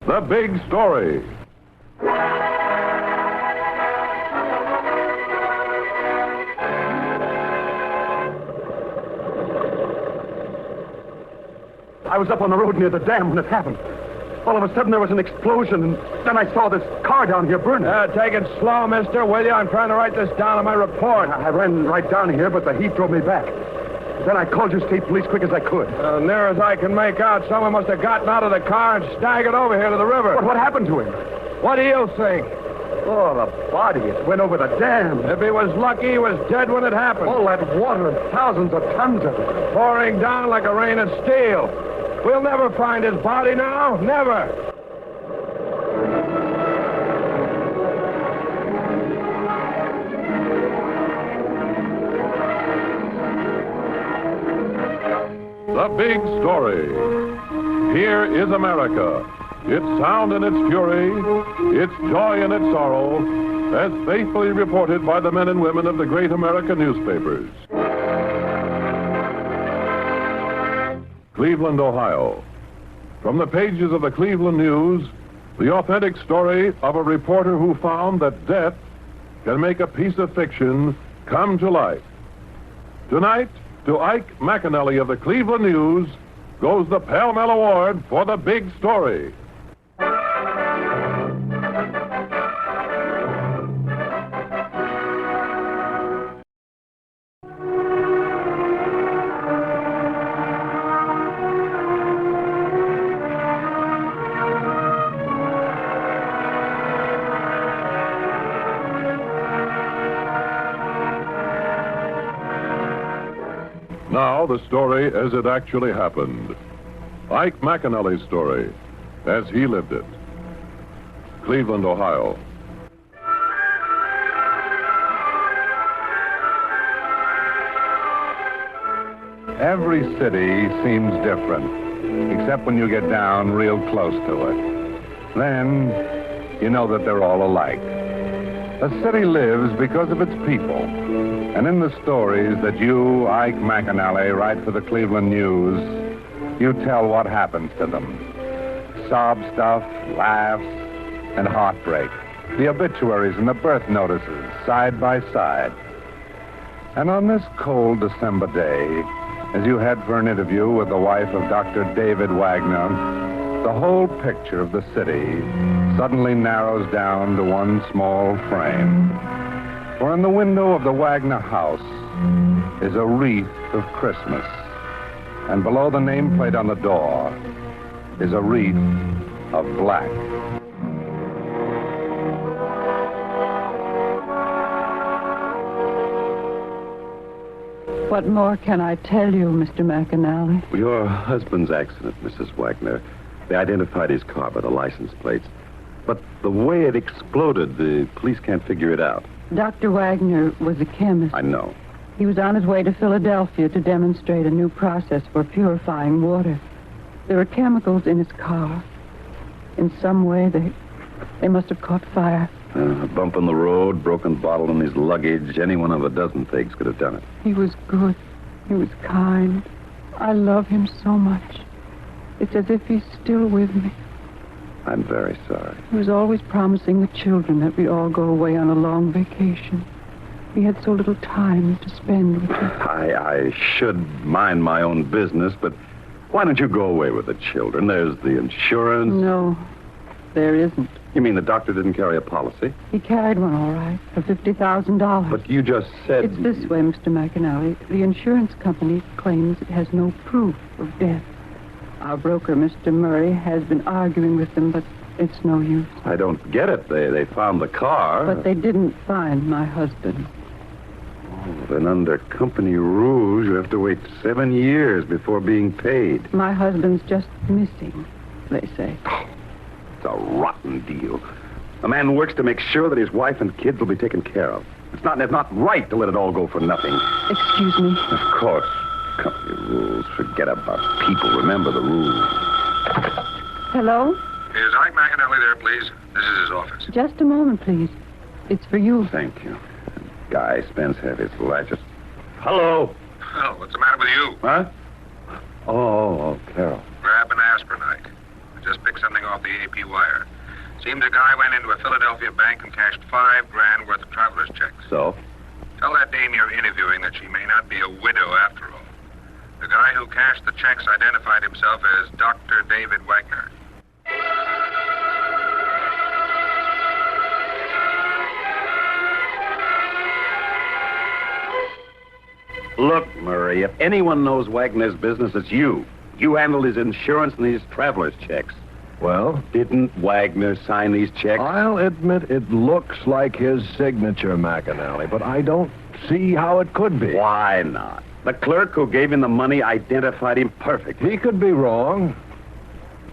The Big Story. I was up on the road near the dam when it happened. All of a sudden, there was an explosion, and then I saw this car down here burning. Take it slow, mister, will you? I'm trying to write this down on my report. I ran right down here, but the heat drove me back. Then I called you state police quick as I could. Near as I can make out, someone must have gotten out of the car and staggered over here to the river. But what happened to him? What do you think? Oh, the body. It went over the dam. If he was lucky, he was dead when it happened. All that water and thousands of tons of it. Pouring down like a rain of steel. We'll never find his body now. Never. The Big Story. Here is America. Its sound and its fury, its joy and its sorrow, as faithfully reported by the men and women of the great American newspapers. Cleveland, Ohio. From the pages of the Cleveland News, the authentic story of a reporter who found that death can make a piece of fiction come to life. Tonight, to Ike McAnally of the Cleveland News goes the Pell Mell Award for The Big Story. Now, the story as it actually happened. Ike McAnally's story, as he lived it. Cleveland, Ohio. Every city seems different, except when you get down real close to it. Then, you know that they're all alike. A city lives because of its people. And in the stories that you, Ike McAnally, write for the Cleveland News, you tell what happens to them. Sob stuff, laughs, and heartbreak. The obituaries and the birth notices, side by side. And on this cold December day, as you head for an interview with the wife of Dr. David Wagner, the whole picture of the city suddenly narrows down to one small frame. For in the window of the Wagner house is a wreath of Christmas. And below the nameplate on the door is a wreath of black. What more can I tell you, Mr. McAnally? Your husband's accident, Mrs. Wagner. They identified his car by the license plates. But the way it exploded, the police can't figure it out. Dr. Wagner was a chemist. I know. He was on his way to Philadelphia to demonstrate a new process for purifying water. There were chemicals in his car. In some way, they must have caught fire. A bump in the road, broken bottle in his luggage. Any one of a dozen things could have done it. He was good. He was kind. I love him so much. It's as if he's still with me. I'm very sorry. He was always promising the children that we'd all go away on a long vacation. We had so little time to spend with them. I should mind my own business, but why don't you go away with the children? There's the insurance. No, there isn't. You mean the doctor didn't carry a policy? He carried one, all right, for $50,000. But you just said... It's this way, Mr. McAnally. The insurance company claims it has no proof of death. Our broker, Mr. Murray, has been arguing with them, but it's no use. I don't get it. They found the car. But they didn't find my husband. Oh, then under company rules, you have to wait 7 years before being paid. My husband's just missing, they say. It's a rotten deal. A man works to make sure that his wife and kids will be taken care of. It's not right to let it all go for nothing. Excuse me. Of course. Company rules. Forget about people. Remember the rules. Hello? Is Ike McAnally there, please? This is his office. Just a moment, please. It's for you. Thank you. Guy spends half his life just... Hello. Well, what's the matter with you? Huh? Oh, Carol. Grab an aspirin, Ike. Just picked something off the AP wire. Seems a guy went into a Philadelphia bank and cashed $5,000 worth of traveler's checks. So? Tell that dame you're interviewing that she may not be a widow after all. The guy who cashed the checks identified himself as Dr. David Wagner. Look, Murray, if anyone knows Wagner's business, it's you. You handled his insurance and his traveler's checks. Well, Didn't Wagner sign these checks? I'll admit it looks like his signature, McAnally, but I don't see how it could be. Why not? The clerk who gave him the money identified him perfectly. He could be wrong.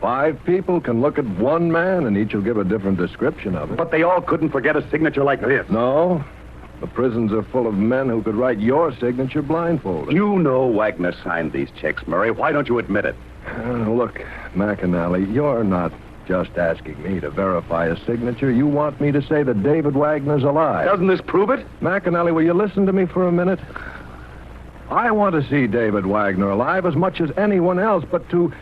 5 people can look at one man, and each will give a different description of it. But they all couldn't forget a signature like this. No, the prisons are full of men who could write your signature blindfolded. You know Wagner signed these checks, Murray. Why don't you admit it? Look, McAnally, you're not just asking me to verify a signature. You want me to say that David Wagner's alive. Doesn't this prove it? McAnally, will you listen to me for a minute? I want to see David Wagner alive as much as anyone else, but to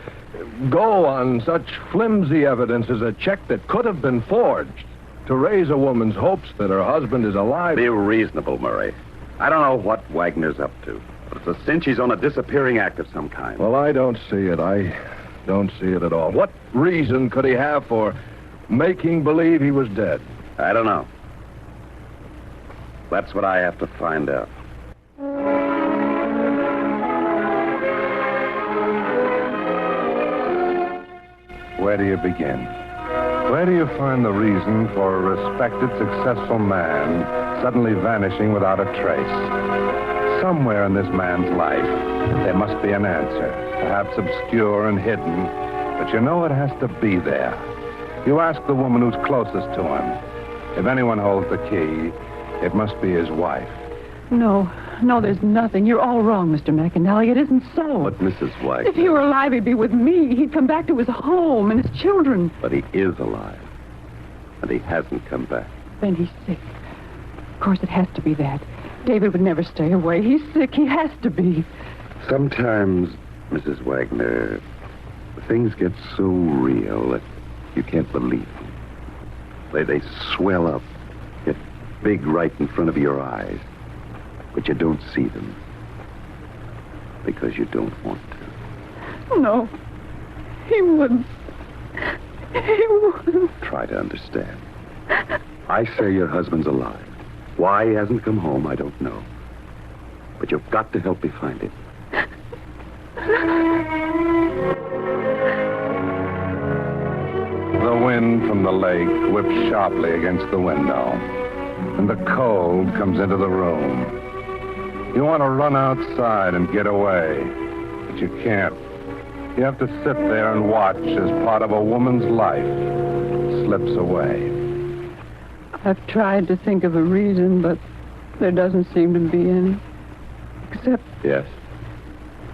go on such flimsy evidence as a check that could have been forged to raise a woman's hopes that her husband is alive... Be reasonable, Murray. I don't know what Wagner's up to, but it's a cinch he's on a disappearing act of some kind. Well, I don't see it. I don't see it at all. What reason could he have for making believe he was dead? I don't know. That's what I have to find out. Where do you begin? Where do you find the reason for a respected, successful man suddenly vanishing without a trace? Somewhere in this man's life, there must be an answer, perhaps obscure and hidden, but you know it has to be there. You ask the woman who's closest to him. If anyone holds the key, it must be his wife. No, there's nothing. You're all wrong, Mr. McAnally. It isn't so. But Mrs. Wagner... If he were alive, he'd be with me. He'd come back to his home and his children. But he is alive. And he hasn't come back. Then he's sick. Of course, it has to be that. David would never stay away. He's sick. He has to be. Sometimes, Mrs. Wagner, things get so real that you can't believe them. They swell up, get big right in front of your eyes. But you don't see them. Because you don't want to. No. He wouldn't. He wouldn't. Try to understand. I say your husband's alive. Why he hasn't come home, I don't know. But you've got to help me find him. The wind from the lake whips sharply against the window, and the cold comes into the room. You want to run outside and get away, but you can't. You have to sit there and watch as part of a woman's life slips away. I've tried to think of a reason, but there doesn't seem to be any. Yes?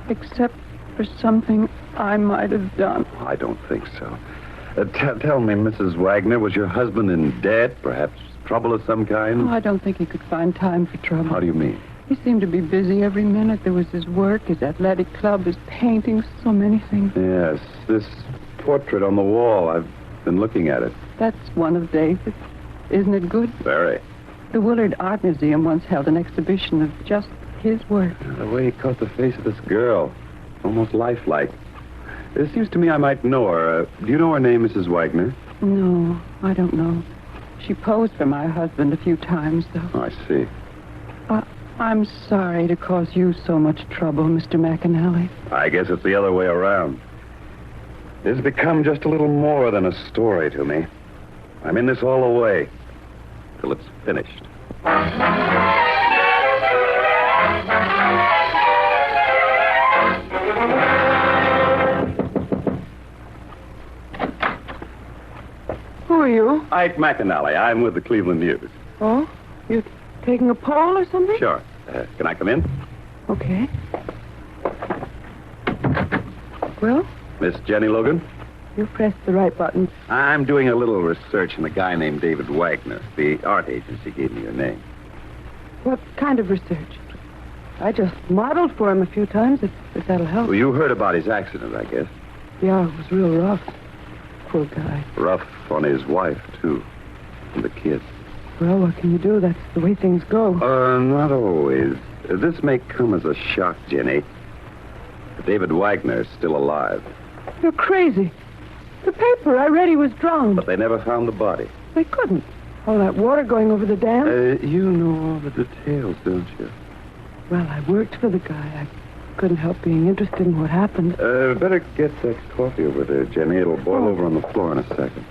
Except for something I might have done. I don't think so. Tell me, Mrs. Wagner, was your husband in debt? Perhaps trouble of some kind? Oh, I don't think he could find time for trouble. How do you mean? He seemed to be busy every minute. There was his work, his athletic club, his paintings, so many things. Yes, this portrait on the wall. I've been looking at it. That's one of David's. Isn't it good? Very. The Willard Art Museum once held an exhibition of just his work. The way he caught the face of this girl. Almost lifelike. It seems to me I might know her. Do you know her name, Mrs. Wagner? No, I don't know. She posed for my husband a few times, though. Oh, I see. I'm sorry to cause you so much trouble, Mr. McAnally. I guess it's the other way around. It's become just a little more than a story to me. I'm in this all the way. Till it's finished. Who are you? Ike McAnally. I'm with the Cleveland News. Oh? You taking a poll or something? Sure. Can I come in? Okay. Well, Miss Jenny Logan? you pressed the right button. I'm doing a little research on a guy named David Wagner. The art agency gave me your name. What kind of research? I just modeled for him a few times, if that'll help. Well, you heard about his accident, I guess. Yeah, it was real rough. Poor guy. Rough on his wife, too. And the kids. Well, what can you do? That's the way things go. Not always. This may come as a shock, Jenny. David Wagner is still alive. You're crazy. The paper, I read he was drowned. But they never found the body. They couldn't. All that water going over the dam. You know all the details, don't you? Well, I worked for the guy. I couldn't help being interested in what happened. Better get that coffee over there, Jenny. It'll boil over on the floor in a second.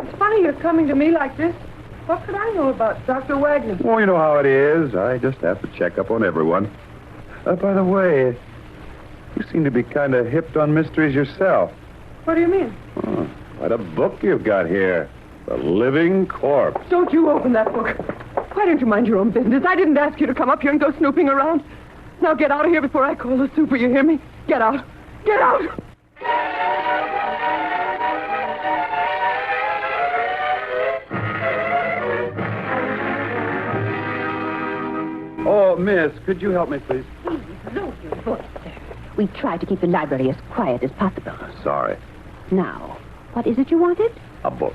It's funny you're coming to me like this. What could I know about Dr. Wagner? Oh, you know how it is. I just have to check up on everyone. By the way, you seem to be kind of hipped on mysteries yourself. What do you mean? Oh, quite a book you've got here. The Living Corpse. Don't you open that book. Why don't you mind your own business? I didn't ask you to come up here and go snooping around. Now get out of here before I call the super, you hear me? Get out. Get out! Oh, miss, could you help me, please? Please lower your voice, sir. We try to keep the library as quiet as possible. Sorry. Now, what is it you wanted? A book.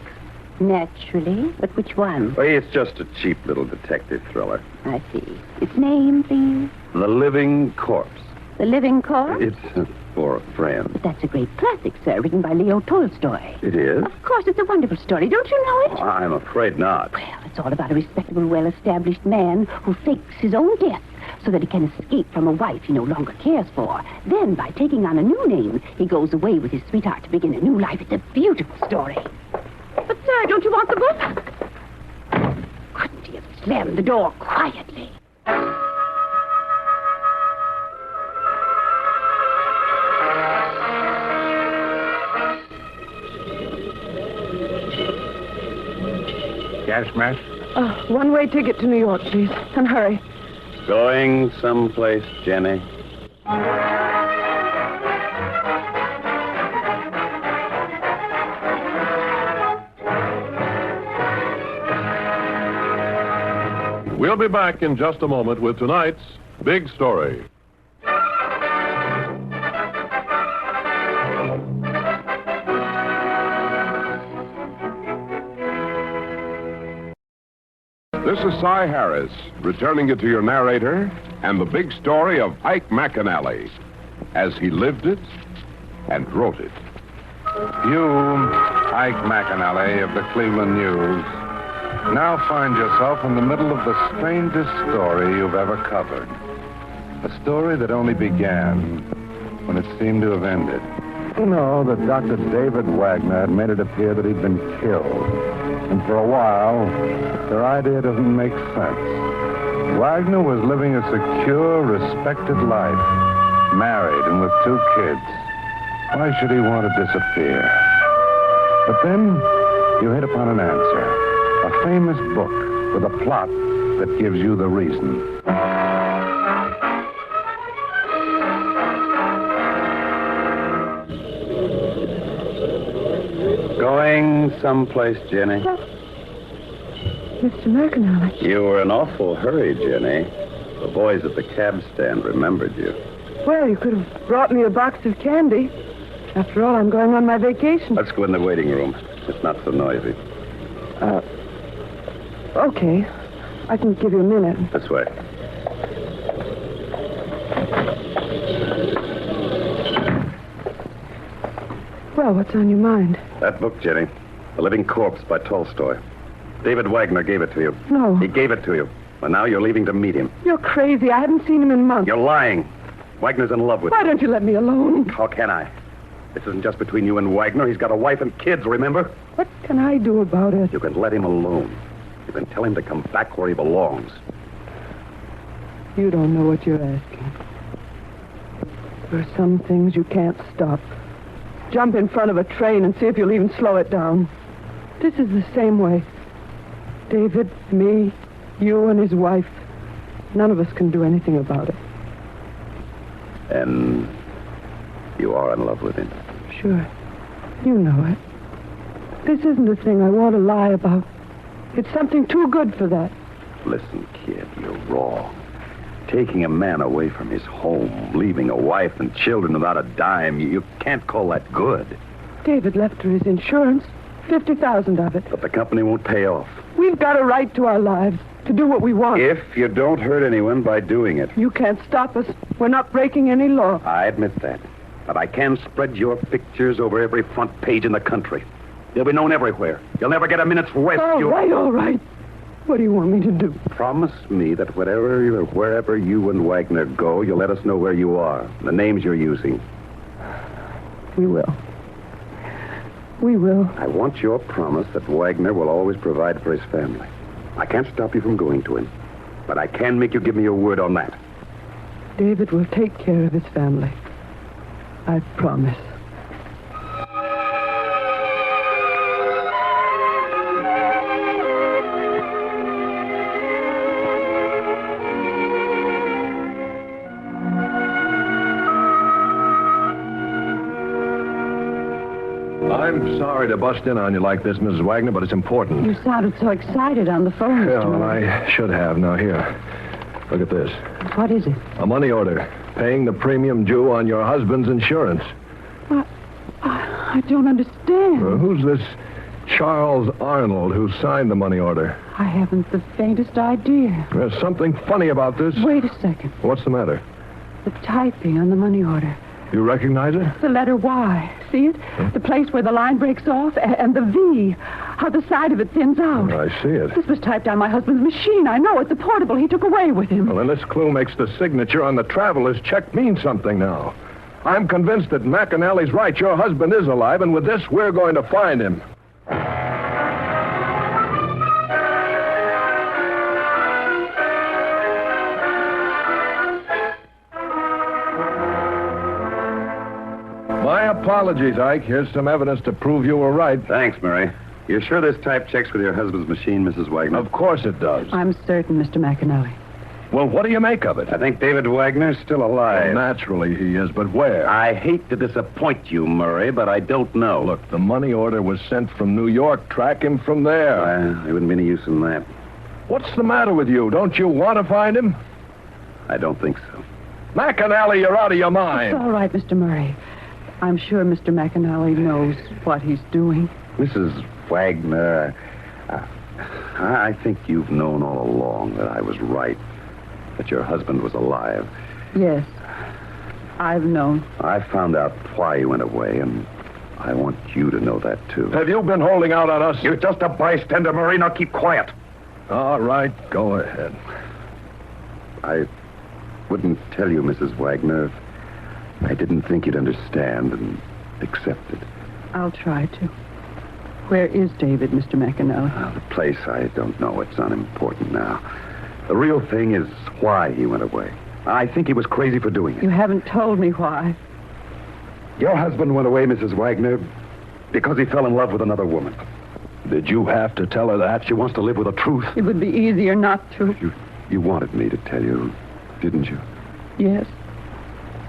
Naturally. But which one? Well, it's just a cheap little detective thriller. I see. Its name, please? The Living Corpse. The Living Corpse? It's for a friend. But that's a great classic, sir, written by Leo Tolstoy. It is? Of course, it's a wonderful story. Don't you know it? I'm afraid not. Well, it's all about a respectable, well-established man who fakes his own death so that he can escape from a wife he no longer cares for. Then, by taking on a new name, he goes away with his sweetheart to begin a new life. It's a beautiful story. But, sir, don't you want the book? Couldn't he have slammed the door quietly? Gas mask? One-way ticket to New York, please. And hurry. Going someplace, Jenny? We'll be back in just a moment with tonight's big story. This is Cy Harris, returning you to your narrator and the big story of Ike McAnally, as he lived it and wrote it. You, Ike McAnally of the Cleveland News, now find yourself in the middle of the strangest story you've ever covered. A story that only began when it seemed to have ended. You know that Dr. David Wagner had made it appear that he'd been killed. And for a while, their idea doesn't make sense. Wagner was living a secure, respected life, married and with 2 kids. Why should he want to disappear? But then you hit upon an answer. A famous book with a plot that gives you the reason. Going someplace, Jenny? Mr. McAnally. You were in awful hurry, Jenny. The boys at the cab stand remembered you. Well, you could have brought me a box of candy. After all, I'm going on my vacation. Let's go in the waiting room. It's not so noisy. Okay. I can give you a minute. This way. Well, what's on your mind? That book, Jenny. The Living Corpse by Tolstoy. David Wagner gave it to you. No. He gave it to you. And now you're leaving to meet him. You're crazy. I haven't seen him in months. You're lying. Wagner's in love with Why you. don't you let me alone? How can I? This isn't just between you and Wagner. He's got a wife and kids, remember? What can I do about it? You can let him alone. You can tell him to come back where he belongs. You don't know what you're asking. There are some things you can't stop. Jump in front of a train and see if you'll even slow it down. This is the same way. David, me, you and his wife. None of us can do anything about it. And you are in love with him. Sure. You know it. This isn't a thing I want to lie about. It's something too good for that. Listen, kid, you're wrong. Taking a man away from his home, leaving a wife and children without a dime, you can't call that good. David left her his insurance, 50,000 of it. But the company won't pay off. We've got a right to our lives, to do what we want. If you don't hurt anyone by doing it. You can't stop us. We're not breaking any law. I admit that. But I can spread your pictures over every front page in the country. You'll be known everywhere. You'll never get a minute's rest. All right. What do you want me to do? Promise me that wherever you and Wagner go, you'll let us know where you are, the names you're using. We will. We will. I want your promise that Wagner will always provide for his family. I can't stop you from going to him, but I can make you give me your word on that. David will take care of his family. I promise. I'm sorry to bust in on you like this, Mrs. Wagner, but it's important. You sounded so excited on the phone, Yeah, Mr. well, Murray. I should have. Now, here. Look at this. What is it? A money order paying the premium due on your husband's insurance. I don't understand. Who's this Charles Arnold who signed the money order? I haven't the faintest idea. There's something funny about this. Wait a second. What's the matter? The typing on the money order. You recognize it? The letter Y. See it? The place where the line breaks off, and the V. How the side of it thins out. I see it. This was typed on my husband's machine. I know it. The portable he took away with him. Well, then this clue makes the signature on the traveler's check mean something now. I'm convinced that McAnally's right. Your husband is alive, and with this, we're going to find him. My apologies, Ike. Here's some evidence to prove you were right. Thanks, Murray. You're sure this type checks with your husband's machine, Mrs. Wagner? Of course it does. I'm certain, Mr. McAnally. Well, what do you make of it? I think David Wagner's still alive. Well, naturally he is, but where? I hate to disappoint you, Murray, but I don't know. Look, the money order was sent from New York. Track him from there. There wouldn't be any use in that. What's the matter with you? Don't you want to find him? I don't think so. McAnally, you're out of your It's mind. all right, Mr. Murray. I'm sure Mr. McAnally knows what he's doing. Mrs. Wagner, I think you've known all along that I was right, that your husband was alive. Yes, I've known. I found out why he went away, and I want you to know that, too. Have you been holding out on us? You're just a bystander, Murray. Now keep quiet. All right, go ahead. I wouldn't tell you, Mrs. Wagner, if I didn't think you'd understand and accept it. I'll try to. Where is David, Mr. McAnally? The place, I don't know. It's unimportant now. The real thing is why he went away. I think he was crazy for doing it. You haven't told me why. Your husband went away, Mrs. Wagner, because he fell in love with another woman. Did you have to tell her that? She wants to live with the truth. It would be easier not to. You wanted me to tell you, didn't you? Yes.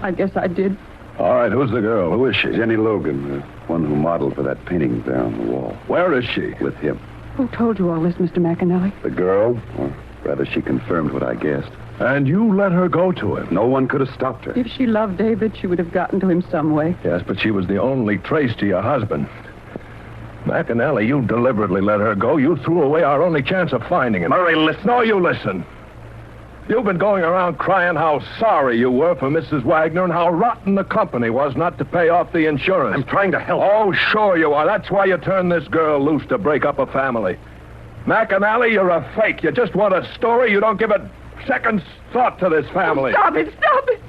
I guess I did. All right, who's the girl? Who is she? Jenny Logan, the one who modeled for that painting there on the wall. Where is she? With him. Who told you all this, Mr. McAnally? The girl, or rather, she confirmed what I guessed. And you let her go to him? No one could have stopped her. If she loved David, she would have gotten to him some way. Yes, but she was the only trace to your husband. McAnally, you deliberately let her go. You threw away our only chance of finding him. Murray, listen. No, you listen. You've been going around crying how sorry you were for Mrs. Wagner and how rotten the company was not to pay off the insurance. I'm trying to help. Oh, sure you are. That's why you turned this girl loose to break up a family. McAnally, you're a fake. You just want a story. You don't give a second's thought to this family. Oh, stop it! Stop it!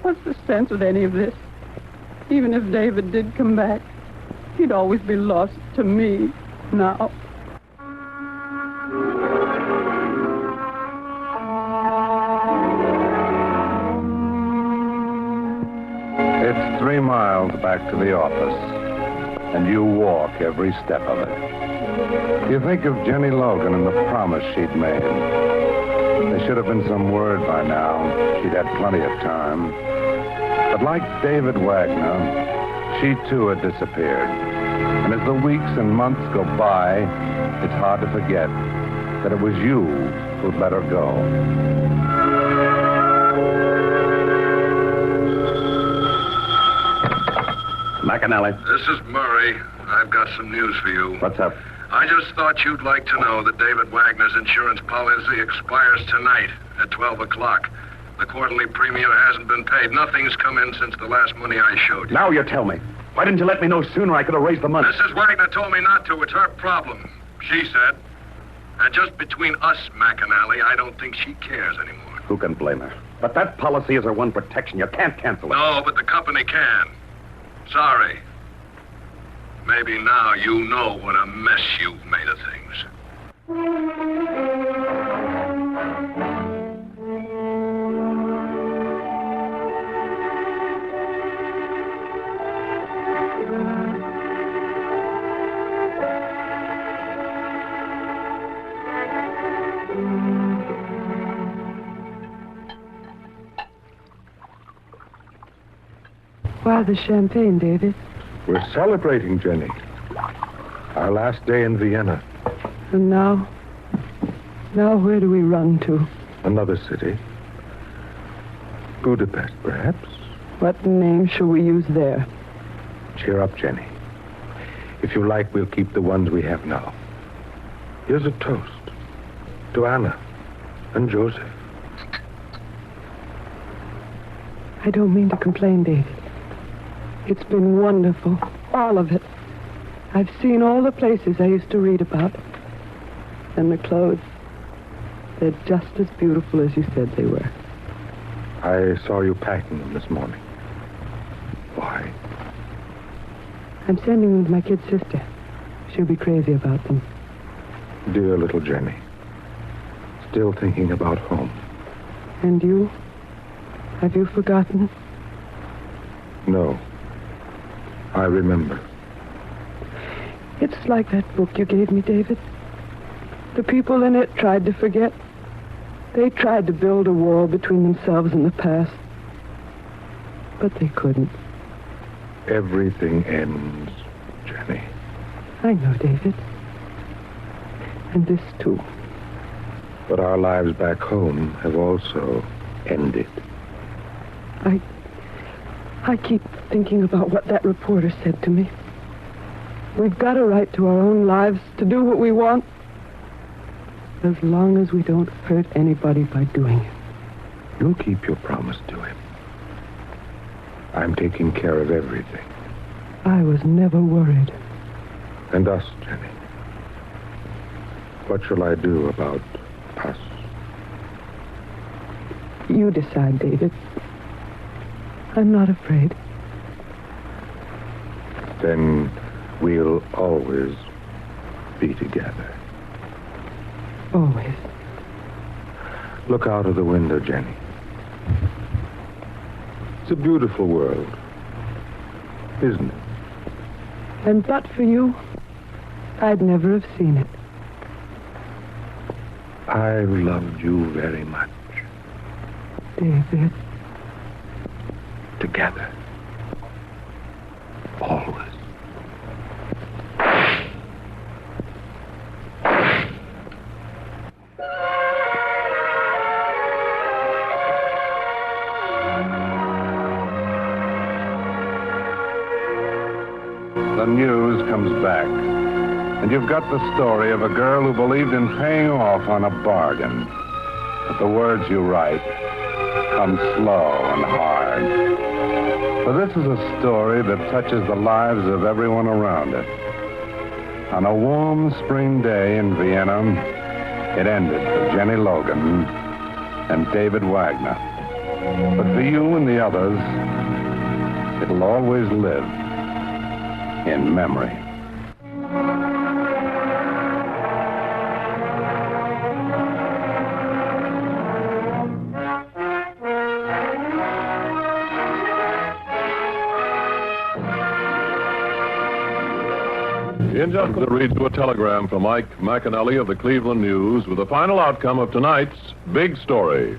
What's the sense of any of this? Even if David did come back, he'd always be lost to me now. It's 3 miles back to the office, and you walk every step of it. You think of Jenny Logan and the promise she'd made. There should have been some word by now. She'd had plenty of time. But like David Wagner, she too had disappeared. And as the weeks and months go by, it's hard to forget that it was you who'd let her go. McAnally. This is Murray. I've got some news for you. What's up? I just thought you'd like to know that David Wagner's insurance policy expires tonight at 12 o'clock. The quarterly premium hasn't been paid. Nothing's come in since the last money I showed you. Now you tell me. Why didn't you let me know sooner? I could have raised the money. Mrs. Wagner told me not to. It's her problem, she said. And just between us, McAnally, I don't think she cares anymore. Who can blame her? But that policy is her one protection. You can't cancel it. No, but the company can. Sorry. Maybe now you know what a mess you've made of things. Why the champagne, David? We're celebrating, Jenny. Our last day in Vienna. And now? Now where do we run to? Another city. Budapest, perhaps. What name shall we use there? Cheer up, Jenny. If you like, we'll keep the ones we have now. Here's a toast. To Anna and Joseph. I don't mean to complain, David. It's been wonderful. All of it. I've seen all the places I used to read about. And the clothes. They're just as beautiful as you said they were. I saw you packing them this morning. Why? I'm sending them to my kid sister. She'll be crazy about them. Dear little Jenny. Still thinking about home. And you? Have you forgotten? No. I remember. It's like that book you gave me, David. The people in it tried to forget. They tried to build a wall between themselves and the past. But they couldn't. Everything ends, Jenny. I know, David. And this, too. But our lives back home have also ended. I keep thinking about what that reporter said to me. We've got a right to our own lives, to do what we want, as long as we don't hurt anybody by doing it. You'll keep your promise to him. I'm taking care of everything. I was never worried. And us, Jenny. What shall I do about us? You decide, David. I'm not afraid. Then we'll always be together. Always. Look out of the window, Jenny. It's a beautiful world, isn't it? And but for you, I'd never have seen it. I've loved you very much. David. Together. Always. The news comes back, and you've got the story of a girl who believed in paying off on a bargain. But the words you write come slow and hard. For this is a story that touches the lives of everyone around it. On a warm spring day in Vienna, it ended for Jenny Logan and David Wagner. But for you and the others, it'll always live in memory. In just to read you a telegram from Mike McAnally of the Cleveland News with the final outcome of tonight's big story.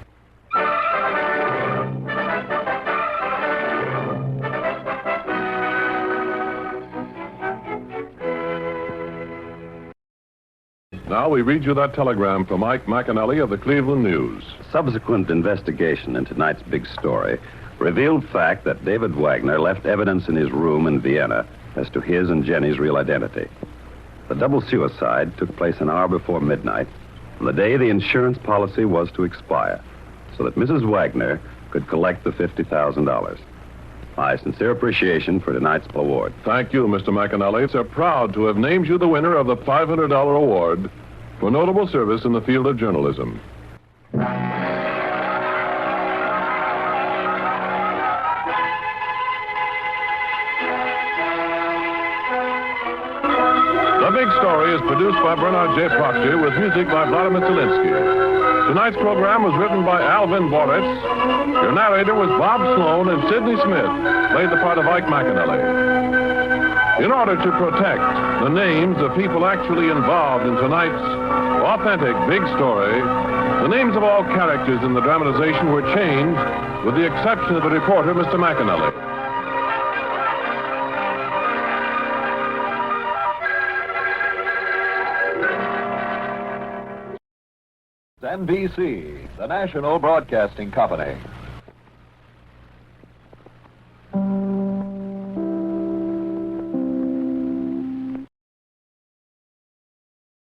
Now we read you that telegram from Mike McAnally of the Cleveland News. Subsequent investigation in tonight's big story revealed fact that David Wagner left evidence in his room in Vienna as to his and Jenny's real identity. The double suicide took place an hour before midnight, on the day the insurance policy was to expire, so that Mrs. Wagner could collect the $50,000. My sincere appreciation for tonight's award. Thank you, Mr. McAnally. We're proud to have named you the winner of the $500 award for notable service in the field of journalism. The Big Story is produced by Bernard J. Proctor with music by Vladimir Zelinsky. Tonight's program was written by Alvin Boritz. Your narrator was Bob Sloan, and Sidney Smith played the part of Ike McAnally. In order to protect the names of people actually involved in tonight's authentic Big Story, the names of all characters in the dramatization were changed, with the exception of the reporter, Mr. McAnally. NBC, the national broadcasting company.